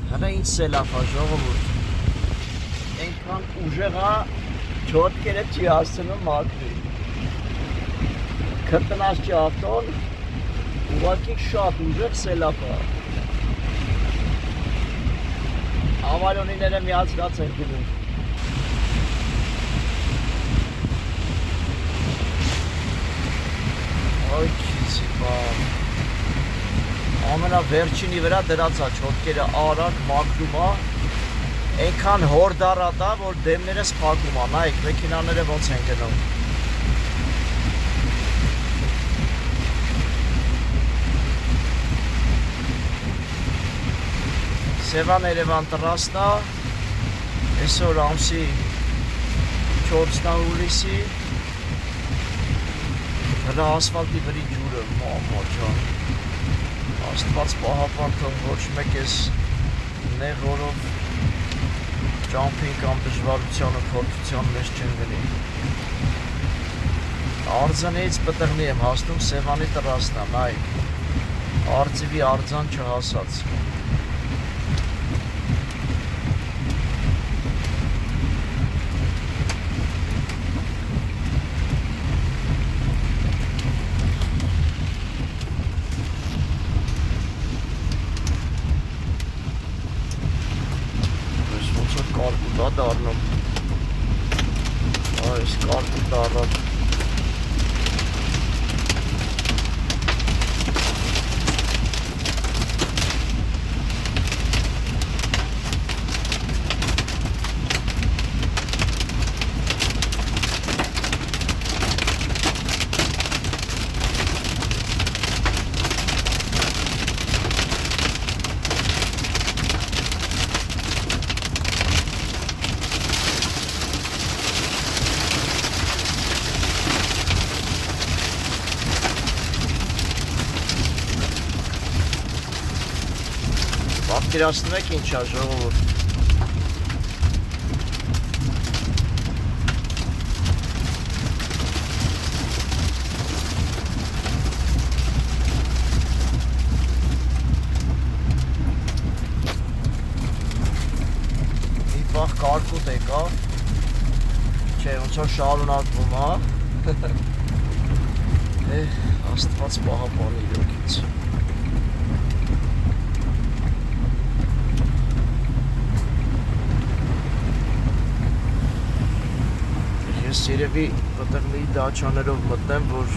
Հələ ինչ սելավա ժողովուրդ։ Այնքան ուժեղա չոտքերը չի հասցնում մաքրի։ Քրտնած չի ավտոն, ուղղակի շատ ուժեղ սելավա։ Ավարյոնիները միացրած են գնում։ Ոյ քիզի բան։ Ամենավերջինի վրա դրած է չոտքերը արագ մաքրում է, այնքան հորդառատ է, որ դեմներս փակում է, նայեք մեքենաները ոնց են գնում։ Սևան Երևան տրաստ է, այսօր ամսի 4 հուլիսի, հրա ասֆալտի վրի ջուրը, մամա ջան։ Աստված պահապան թող ոչ մեկ ես նեղ օրով ճամփին կամ դժվարության ու փորձության մեջ չեն գնի։ Արձանից պտղնի եմ հասնում Սևանի տրասնա, նայեք, արծիվի արձան չհասած։ Կարկուտ է դառնում, այս կարկուտ դառավ։ Պատկերացնում եք ինչ է ժողովուրդ։ Մի պահ կարկուտ եկավ, չէ, ոնց որ շարունակվում է, Աստված պահապան իրոքից։ Ես երևի պտղնի դաչաներով մտնեմ, որ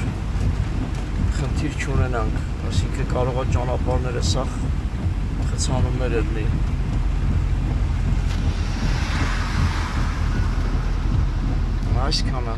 խնդիր չունենանք, այսինքն կարող է ճանապարհները սաղ խցանումներ լինի։ Այսքանը։